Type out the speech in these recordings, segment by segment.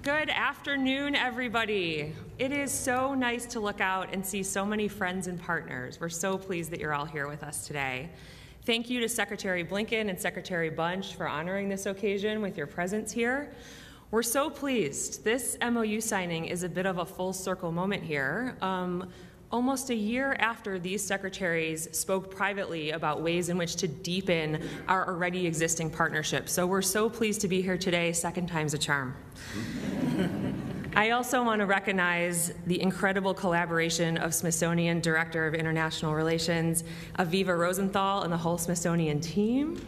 Good afternoon, everybody. It is so nice to look out and see so many friends and partners. We're so pleased that you're all here with us today. Thank you to Secretary Blinken and Secretary Bunch for honoring this occasion with your presence here. We're so pleased. This MOU signing is a bit of a full circle moment here. Almost a year after these secretaries spoke privately about ways in which to deepen our already existing partnership. So we're so pleased to be here today, second time's a charm. I also want to recognize the incredible collaboration of Smithsonian Director of International Relations, Aviva Rosenthal, and the whole Smithsonian team.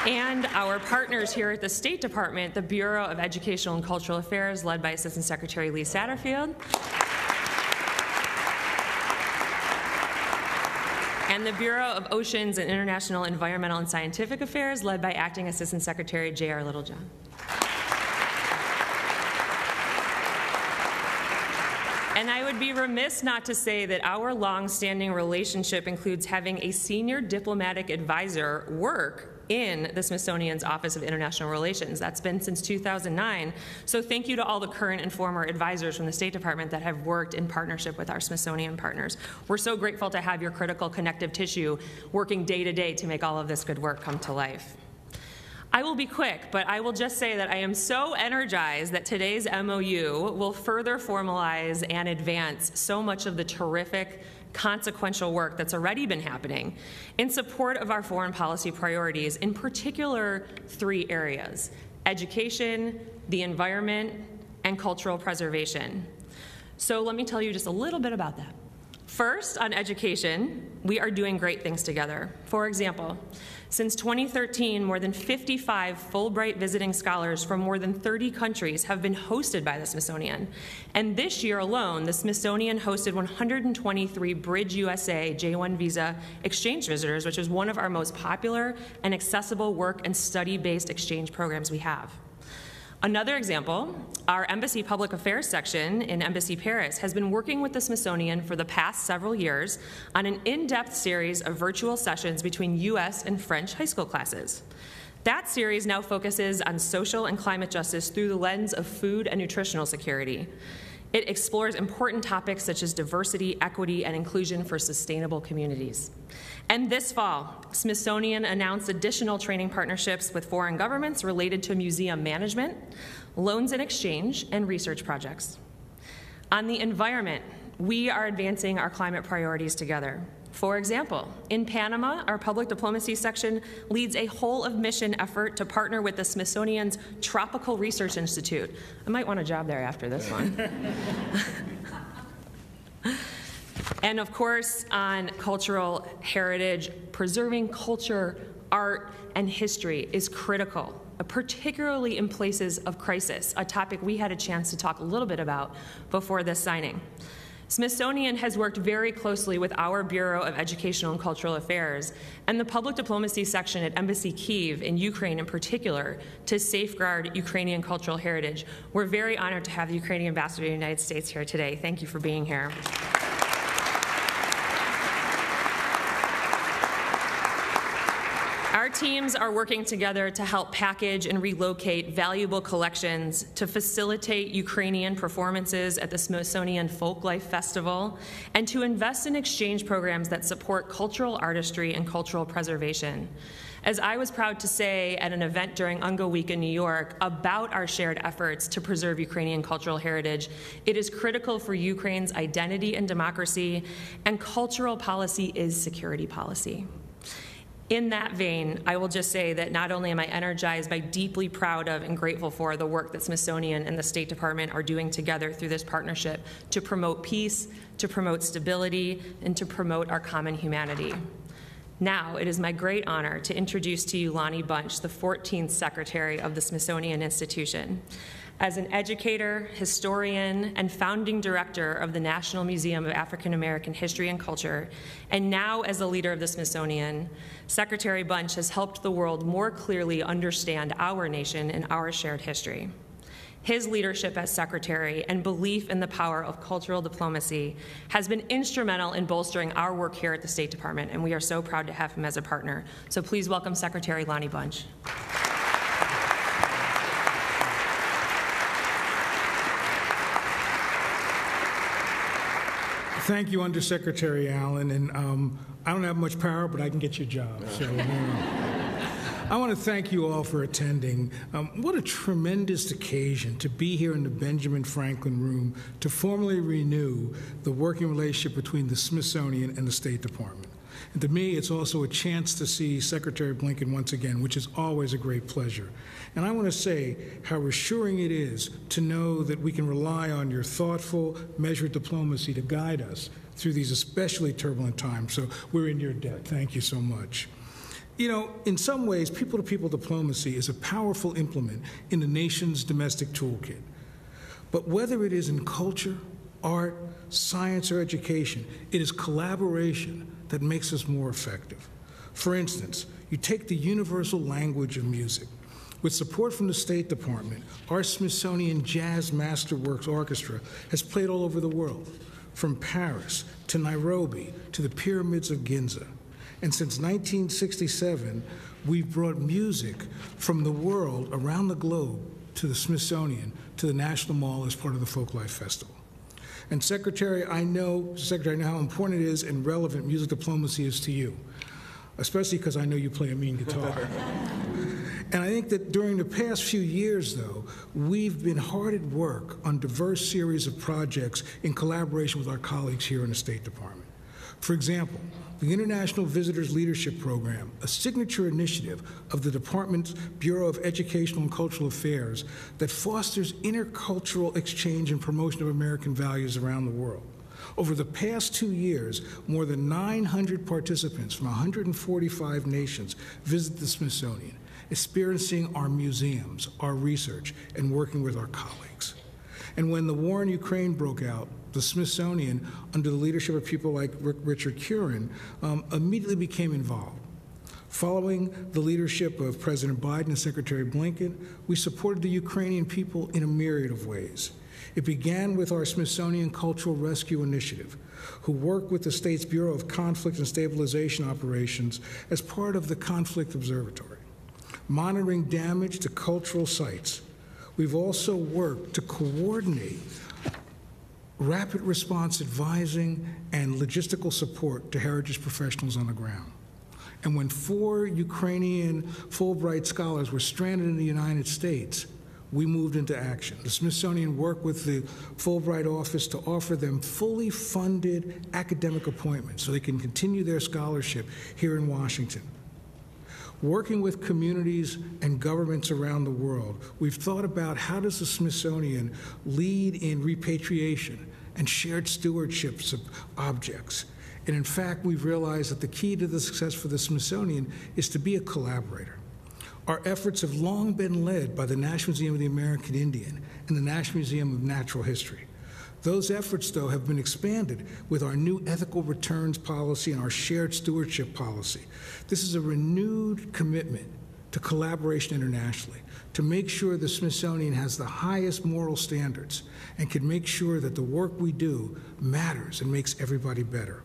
And our partners here at the State Department, the Bureau of Educational and Cultural Affairs, led by Assistant Secretary Lee Satterfield, and the Bureau of Oceans and International Environmental and Scientific Affairs, led by Acting Assistant Secretary J.R. Littlejohn. And I would be remiss not to say that our long-standing relationship includes having a senior diplomatic advisor work in the Smithsonian's Office of International Relations. That's been since 2009. So thank you to all the current and former advisors from the State Department that have worked in partnership with our Smithsonian partners. We're so grateful to have your critical connective tissue working day to day to make all of this good work come to life. I will be quick, but I will just say that I am so energized that today's MOU will further formalize and advance so much of the terrific, consequential work that's already been happening in support of our foreign policy priorities, in particular 3 areas: education, the environment, and cultural preservation. So let me tell you just a little bit about that. First, on education, we are doing great things together. For example, since 2013, more than 55 Fulbright visiting scholars from more than 30 countries have been hosted by the Smithsonian. And this year alone, the Smithsonian hosted 123 Bridge USA J1 visa exchange visitors, which is one of our most popular and accessible work and study-based exchange programs we have. Another example, our Embassy Public Affairs section in Embassy Paris has been working with the Smithsonian for the past several years on an in-depth series of virtual sessions between U.S. and French high school classes. That series now focuses on social and climate justice through the lens of food and nutritional security. It explores important topics such as diversity, equity, and inclusion for sustainable communities. And this fall, Smithsonian announced additional training partnerships with foreign governments related to museum management, loans and exchange, and research projects. On the environment, we are advancing our climate priorities together. For example, in Panama, our public diplomacy section leads a whole-of-mission effort to partner with the Smithsonian's Tropical Research Institute. I might want a job there after this one. And of course, on cultural heritage, preserving culture, art, and history is critical, particularly in places of crisis, a topic we had a chance to talk a little bit about before this signing. Smithsonian has worked very closely with our Bureau of Educational and Cultural Affairs and the Public Diplomacy section at Embassy Kyiv in Ukraine in particular to safeguard Ukrainian cultural heritage. We're very honored to have the Ukrainian Ambassador to the United States here today. Thank you for being here. Our teams are working together to help package and relocate valuable collections to facilitate Ukrainian performances at the Smithsonian Folklife Festival and to invest in exchange programs that support cultural artistry and cultural preservation. As I was proud to say at an event during UNGA Week in New York about our shared efforts to preserve Ukrainian cultural heritage, it is critical for Ukraine's identity and democracy, and cultural policy is security policy. In that vein, I will just say that not only am I energized but deeply proud of and grateful for the work that Smithsonian and the State Department are doing together through this partnership to promote peace, to promote stability, and to promote our common humanity. Now, it is my great honor to introduce to you Lonnie Bunch, the 14th Secretary of the Smithsonian Institution. As an educator, historian, and founding director of the National Museum of African American History and Culture, and now as a leader of the Smithsonian, Secretary Bunch has helped the world more clearly understand our nation and our shared history. His leadership as secretary and belief in the power of cultural diplomacy has been instrumental in bolstering our work here at the State Department, and we are so proud to have him as a partner. So please welcome Secretary Lonnie Bunch. Thank you, Undersecretary Allen, and I don't have much power, but I can get you a job. So, I want to thank you all for attending. What a tremendous occasion to be here in the Benjamin Franklin Room to formally renew the working relationship between the Smithsonian and the State Department. And to me, it's also a chance to see Secretary Blinken once again, which is always a great pleasure. And I want to say how reassuring it is to know that we can rely on your thoughtful, measured diplomacy to guide us through these especially turbulent times. So we're in your debt. Thank you so much. You know, in some ways, people-to-people diplomacy is a powerful implement in the nation's domestic toolkit. But whether it is in culture, art, science, or education, it is collaboration that makes us more effective. For instance, you take the universal language of music. With support from the State Department, our Smithsonian Jazz Masterworks Orchestra has played all over the world, from Paris to Nairobi to the pyramids of Giza. And since 1967, we've brought music from the world around the globe to the Smithsonian, to the National Mall as part of the Folklife Festival. And Secretary, I know how important it is and relevant music diplomacy is to you, especially because I know you play a mean guitar. And I think that during the past few years, though, we've been hard at work on diverse series of projects in collaboration with our colleagues here in the State Department. For example, the International Visitors Leadership Program, a signature initiative of the Department's Bureau of Educational and Cultural Affairs that fosters intercultural exchange and promotion of American values around the world. Over the past 2 years, more than 900 participants from 145 nations visit the Smithsonian, experiencing our museums, our research, and working with our colleagues. And when the war in Ukraine broke out, the Smithsonian, under the leadership of people like Richard Curran, immediately became involved. Following the leadership of President Biden and Secretary Blinken, we supported the Ukrainian people in a myriad of ways. It began with our Smithsonian Cultural Rescue Initiative, who worked with the state's Bureau of Conflict and Stabilization Operations as part of the Conflict Observatory, monitoring damage to cultural sites. We've also worked to coordinate rapid response advising and logistical support to heritage professionals on the ground. And when 4 Ukrainian Fulbright scholars were stranded in the United States, we moved into action. The Smithsonian worked with the Fulbright office to offer them fully funded academic appointments so they can continue their scholarship here in Washington. Working with communities and governments around the world, we've thought about how does the Smithsonian lead in repatriation and shared stewardships of objects. And in fact, we've realized that the key to the success for the Smithsonian is to be a collaborator. Our efforts have long been led by the National Museum of the American Indian and the National Museum of Natural History. Those efforts, though, have been expanded with our new ethical returns policy and our shared stewardship policy. This is a renewed commitment to collaboration internationally, to make sure the Smithsonian has the highest moral standards and can make sure that the work we do matters and makes everybody better.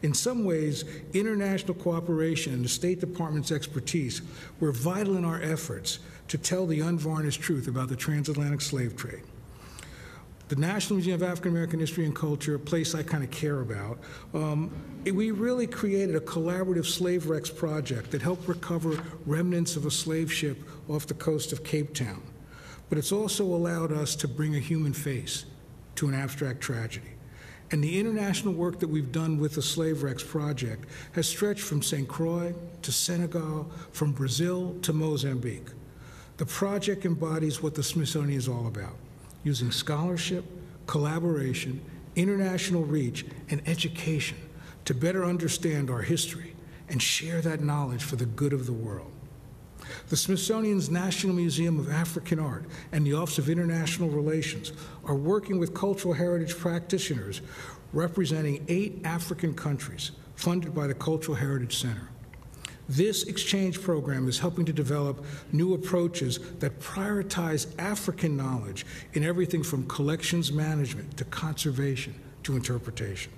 In some ways, international cooperation and the State Department's expertise were vital in our efforts to tell the unvarnished truth about the transatlantic slave trade. The National Museum of African American History and Culture, a place I kind of care about, we really created a collaborative slave wrecks project that helped recover remnants of a slave ship off the coast of Cape Town. But it's also allowed us to bring a human face to an abstract tragedy. And the international work that we've done with the Slave Wrecks Project has stretched from St. Croix to Senegal, from Brazil to Mozambique. The project embodies what the Smithsonian is all about, using scholarship, collaboration, international reach, and education to better understand our history and share that knowledge for the good of the world. The Smithsonian's National Museum of African Art and the Office of International Relations are working with cultural heritage practitioners representing 8 African countries funded by the Cultural Heritage Center. This exchange program is helping to develop new approaches that prioritize African knowledge in everything from collections management to conservation to interpretation.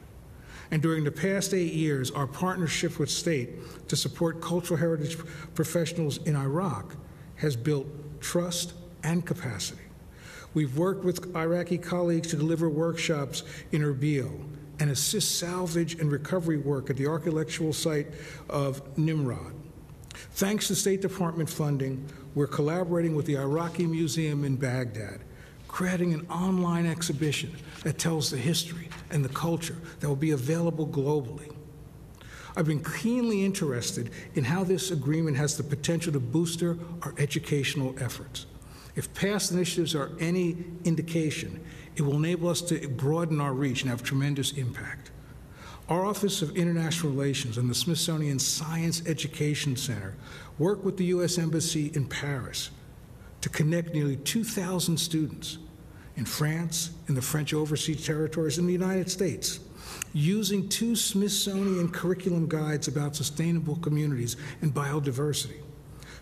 And during the past 8 years, our partnership with State to support cultural heritage professionals in Iraq has built trust and capacity. We've worked with Iraqi colleagues to deliver workshops in Erbil and assist salvage and recovery work at the archaeological site of Nimrod. Thanks to State Department funding, we're collaborating with the Iraqi Museum in Baghdad, creating an online exhibition that tells the history and the culture that will be available globally. I've been keenly interested in how this agreement has the potential to booster our educational efforts. If past initiatives are any indication, it will enable us to broaden our reach and have tremendous impact. Our Office of International Relations and the Smithsonian Science Education Center work with the U.S. Embassy in Paris to connect nearly 2,000 students in France, in the French overseas territories, in the United States, using 2 Smithsonian curriculum guides about sustainable communities and biodiversity.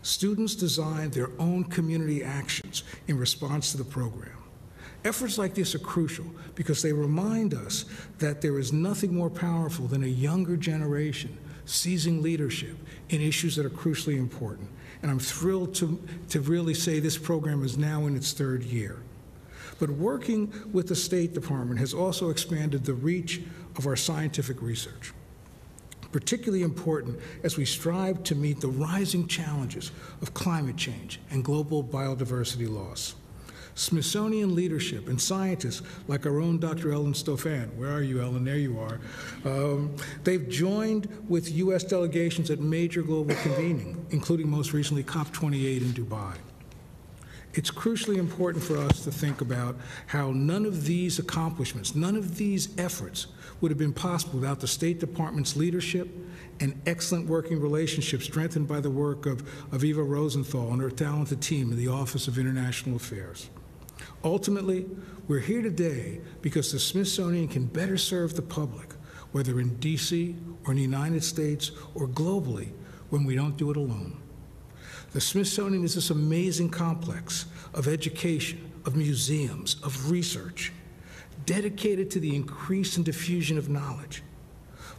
Students designed their own community actions in response to the program. Efforts like this are crucial because they remind us that there is nothing more powerful than a younger generation seizing leadership in issues that are crucially important. And I'm thrilled to really say this program is now in its 3rd year. But working with the State Department has also expanded the reach of our scientific research, particularly important as we strive to meet the rising challenges of climate change and global biodiversity loss. Smithsonian leadership and scientists like our own Dr. Ellen Stofan, where are you, Ellen? There you are. They've joined with U.S. delegations at major global convening, including most recently COP28 in Dubai. It's crucially important for us to think about how none of these accomplishments, none of these efforts would have been possible without the State Department's leadership and excellent working relationship strengthened by the work of Eva Rosenthal and her talented team in the Office of International Affairs. Ultimately, we're here today because the Smithsonian can better serve the public, whether in D.C. or in the United States or globally, when we don't do it alone. The Smithsonian is this amazing complex of education, of museums, of research, dedicated to the increase and diffusion of knowledge.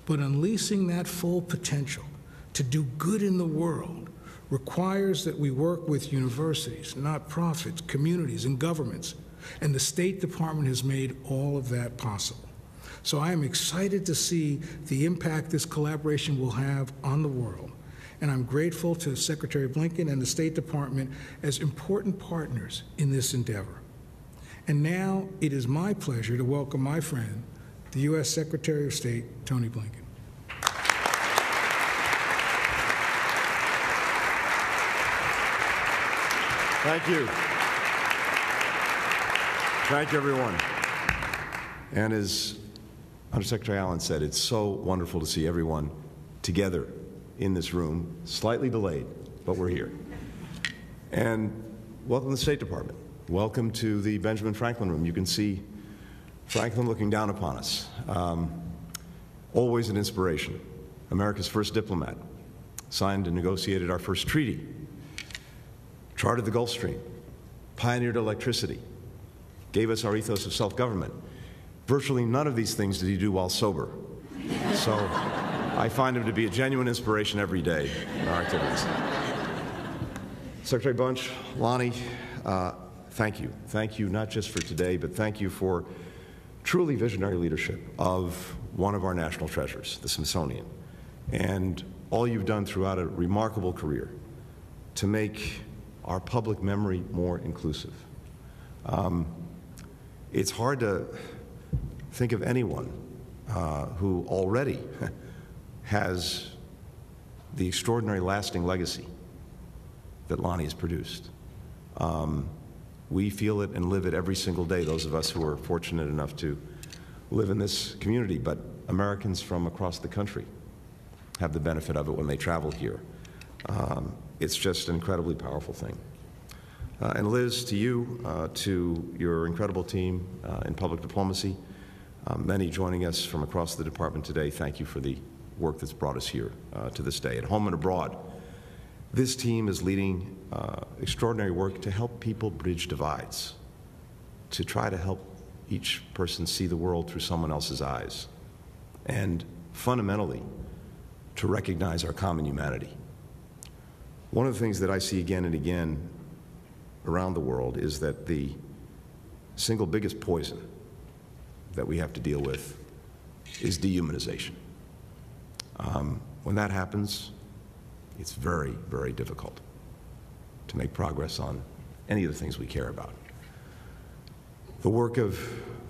But unleashing that full potential to do good in the world requires that we work with universities, nonprofits, communities, and governments. And the State Department has made all of that possible. So I am excited to see the impact this collaboration will have on the world. And I'm grateful to Secretary Blinken and the State Department as important partners in this endeavor. And now it is my pleasure to welcome my friend, the U.S. Secretary of State, Tony Blinken. Thank you. Thank you, everyone. And as Undersecretary Allen said, it's so wonderful to see everyone together in this room, slightly delayed, but we're here. And welcome to the State Department. Welcome to the Benjamin Franklin Room. You can see Franklin looking down upon us. Always an inspiration. America's first diplomat, signed and negotiated our first treaty, charted the Gulf Stream, pioneered electricity, gave us our ethos of self-government. Virtually none of these things did he do while sober. So I find him to be a genuine inspiration every day in our activities. Secretary Bunch, Lonnie, thank you. Thank you not just for today, but thank you for truly visionary leadership of one of our national treasures, the Smithsonian, and all you've done throughout a remarkable career to make our public memory more inclusive. It's hard to think of anyone who already has the extraordinary lasting legacy that Lonnie has produced. We feel it and live it every single day, those of us who are fortunate enough to live in this community, but Americans from across the country have the benefit of it when they travel here. It's just an incredibly powerful thing. And Liz, to you, to your incredible team in public diplomacy, many joining us from across the department today, thank you for the work that's brought us here to this day. At home and abroad, this team is leading extraordinary work to help people bridge divides, to try to help each person see the world through someone else's eyes, and fundamentally, to recognize our common humanity. One of the things that I see again and again around the world is that the single biggest poison that we have to deal with is dehumanization. When that happens, it's very, very difficult to make progress on any of the things we care about. The work of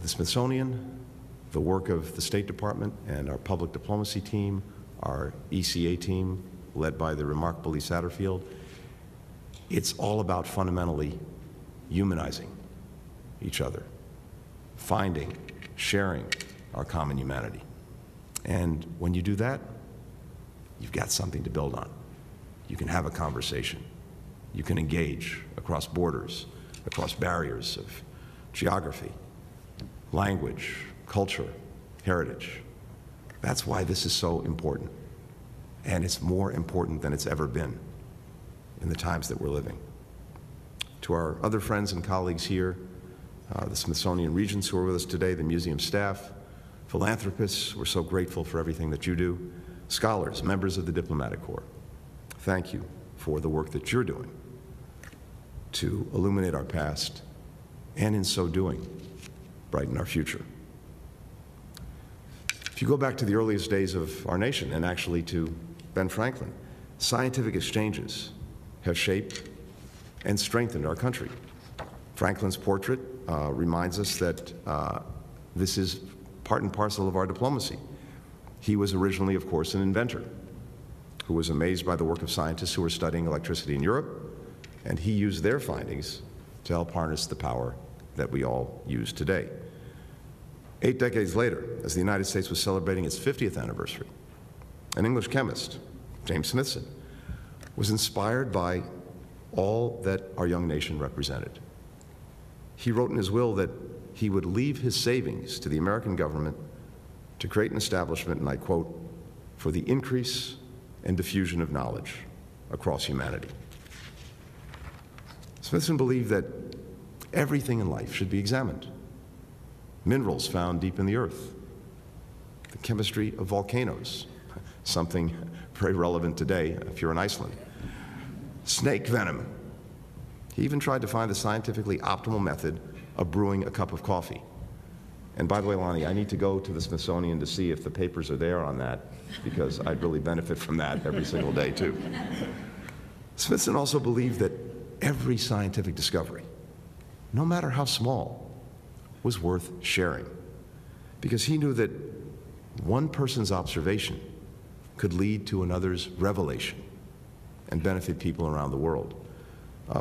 the Smithsonian, the work of the State Department and our public diplomacy team, our ECA team, led by the remarkable Lee Satterfield, it's all about fundamentally humanizing each other, finding, sharing our common humanity. And when you do that, you've got something to build on. You can have a conversation. You can engage across borders, across barriers of geography, language, culture, heritage. That's why this is so important. And it's more important than it's ever been in the times that we're living. To our other friends and colleagues here, the Smithsonian Regents who are with us today, the museum staff, philanthropists, we're so grateful for everything that you do, scholars, members of the diplomatic corps, thank you for the work that you're doing to illuminate our past and in so doing, brighten our future. If you go back to the earliest days of our nation and actually to Ben Franklin, scientific exchanges have shaped and strengthened our country. Franklin's portrait reminds us that this is part and parcel of our diplomacy. He was originally, of course, an inventor who was amazed by the work of scientists who were studying electricity in Europe, and he used their findings to help harness the power that we all use today. 8 decades later, as the United States was celebrating its 50th anniversary, an English chemist, James Smithson, was inspired by all that our young nation represented. He wrote in his will that he would leave his savings to the American government to create an establishment, and I quote, for the increase and diffusion of knowledge across humanity. Smithson believed that everything in life should be examined. Minerals found deep in the earth, the chemistry of volcanoes, something very relevant today if you're in Iceland, snake venom. He even tried to find the scientifically optimal method of brewing a cup of coffee. And by the way, Lonnie, I need to go to the Smithsonian to see if the papers are there on that, because I'd really benefit from that every single day, too. Smithson also believed that every scientific discovery, no matter how small, was worth sharing, because he knew that one person's observation could lead to another's revelation and benefit people around the world.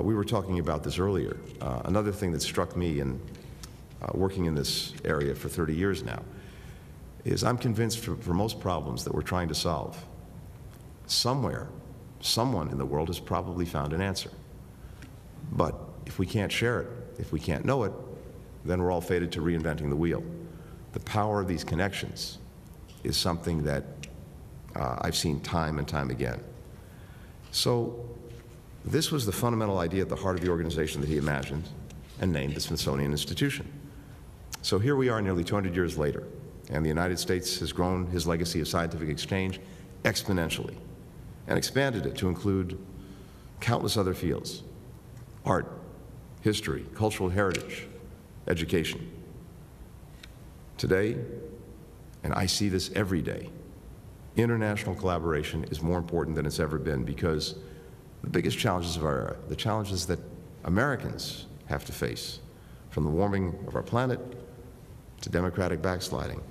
We were talking about this earlier. Another thing that struck me in working in this area for 30 years now is I'm convinced for most problems that we're trying to solve, somewhere, someone in the world has probably found an answer. But if we can't share it, if we can't know it, then we're all fated to reinventing the wheel. The power of these connections is something that I've seen time and time again. So this was the fundamental idea at the heart of the organization that he imagined and named the Smithsonian Institution. So here we are nearly 200 years later, and the United States has grown his legacy of scientific exchange exponentially and expanded it to include countless other fields: art, history, cultural heritage, education. Today, and I see this every day, international collaboration is more important than it's ever been, because the biggest challenges of our era, the challenges that Americans have to face, from the warming of our planet to democratic backsliding,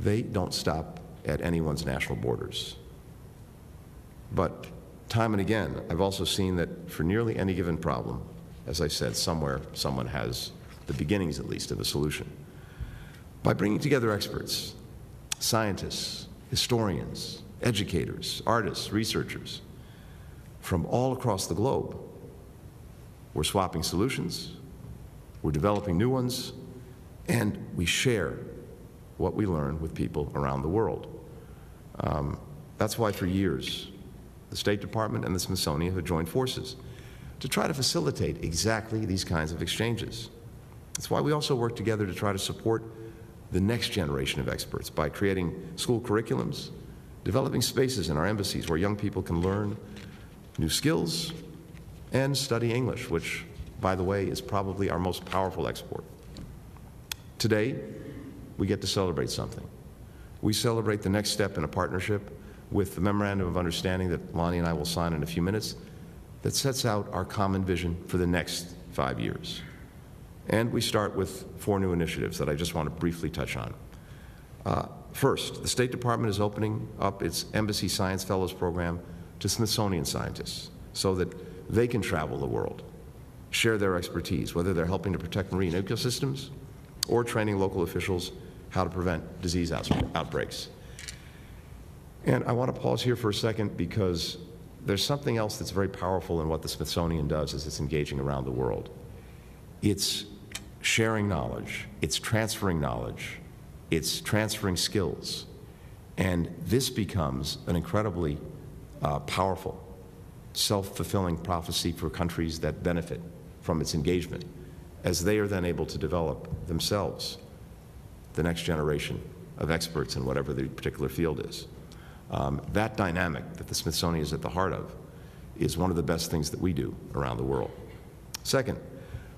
they don't stop at anyone's national borders. But time and again, I've also seen that for nearly any given problem, as I said, somewhere someone has the beginnings, at least, of a solution. By bringing together experts, scientists, historians, educators, artists, researchers from all across the globe, we're swapping solutions, we're developing new ones, and we share what we learn with people around the world. That's why for years, the State Department and the Smithsonian have joined forces to try to facilitate exactly these kinds of exchanges. That's why we also work together to try to support the next generation of experts by creating school curriculums, developing spaces in our embassies where young people can learn new skills and study English, which, by the way, is probably our most powerful export. Today, we get to celebrate something. We celebrate the next step in a partnership with the Memorandum of Understanding that Lonnie and I will sign in a few minutes that sets out our common vision for the next 5 years. And we start with 4 new initiatives that I just want to briefly touch on. First, the State Department is opening up its Embassy Science Fellows program to Smithsonian scientists so that they can travel the world, share their expertise, whether they're helping to protect marine ecosystems or training local officials how to prevent disease outbreaks. And I want to pause here for a second because there's something else that's very powerful in what the Smithsonian does as it's engaging around the world. It's sharing knowledge, it's transferring knowledge, it's transferring skills. And this becomes an incredibly powerful, self-fulfilling prophecy for countries that benefit from its engagement, as they are then able to develop themselves the next generation of experts in whatever the particular field is. That dynamic that the Smithsonian is at the heart of is one of the best things that we do around the world. Second,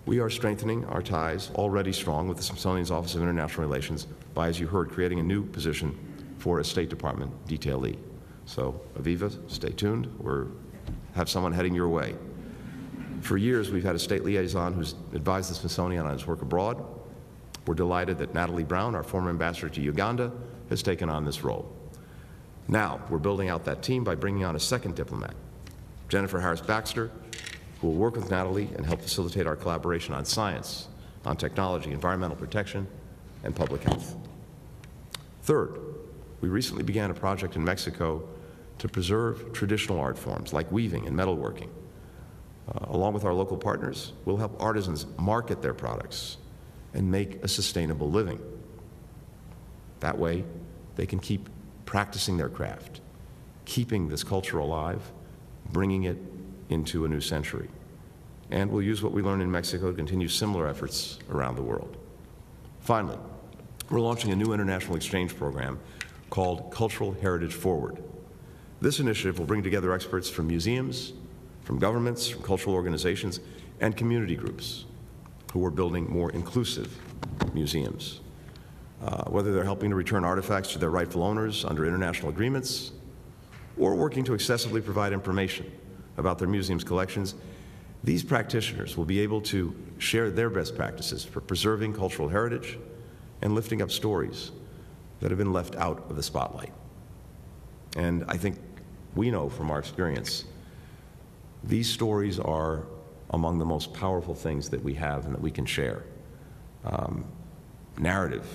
we are strengthening our ties, already strong, with the Smithsonian's Office of International Relations by, as you heard, creating a new position for a State Department detailee. So, Aviva, stay tuned. We have someone heading your way. For years, we've had a state liaison who's advised the Smithsonian on his work abroad. We're delighted that Natalie Brown, our former ambassador to Uganda, has taken on this role. Now, we're building out that team by bringing on a second diplomat, Jennifer Harris-Baxter, who will work with Natalie and help facilitate our collaboration on science, on technology, environmental protection, and public health. Third, we recently began a project in Mexico to preserve traditional art forms like weaving and metalworking. Along with our local partners, we'll help artisans market their products and make a sustainable living. That way, they can keep practicing their craft, keeping this culture alive, bringing it into a new century. And we'll use what we learned in Mexico to continue similar efforts around the world. Finally, we're launching a new international exchange program called Cultural Heritage Forward. This initiative will bring together experts from museums, from governments, from cultural organizations, and community groups who are building more inclusive museums. Whether they're helping to return artifacts to their rightful owners under international agreements, or working to accessibly provide information about their museum's collections, these practitioners will be able to share their best practices for preserving cultural heritage and lifting up stories that have been left out of the spotlight. And I think we know from our experience, these stories are among the most powerful things that we have and that we can share. Narrative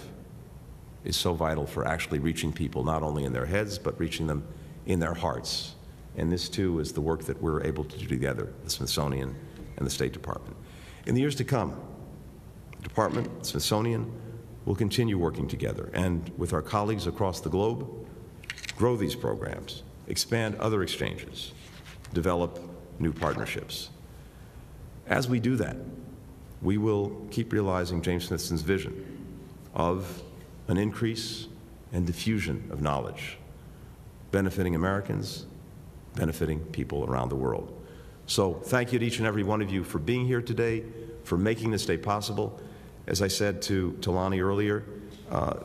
is so vital for actually reaching people, not only in their heads, but reaching them in their hearts. And this, too, is the work that we're able to do together, the Smithsonian and the State Department. In the years to come, the Department, the Smithsonian, will continue working together and, with our colleagues across the globe, grow these programs, expand other exchanges, develop new partnerships. As we do that, we will keep realizing James Smithson's vision of an increase and diffusion of knowledge, benefiting Americans, benefiting people around the world. So thank you to each and every one of you for being here today, for making this day possible. As I said to Lonnie earlier,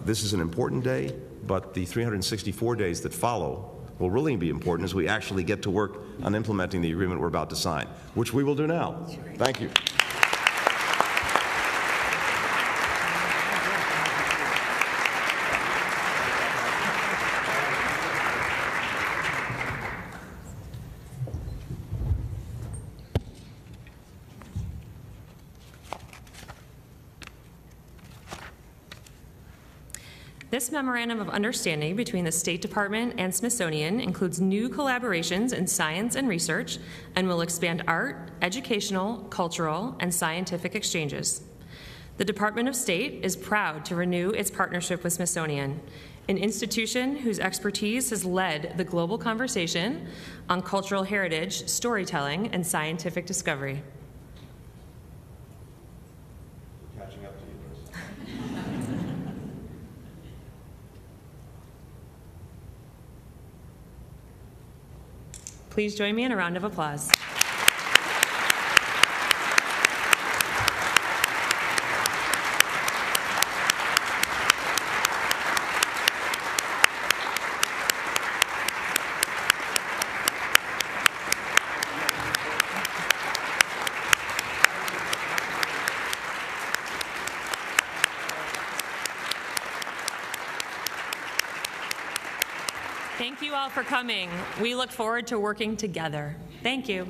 this is an important day, but the 364 days that follow will really be important as we actually get to work on implementing the agreement we're about to sign, which we will do now. Thank you. This Memorandum of Understanding between the State Department and Smithsonian includes new collaborations in science and research and will expand art, educational, cultural, and scientific exchanges. The Department of State is proud to renew its partnership with Smithsonian. an institution whose expertise has led the global conversation on cultural heritage, storytelling, and scientific discovery. Catching up to you, Liz. Please join me in a round of applause. Thank you all for coming. We look forward to working together. Thank you.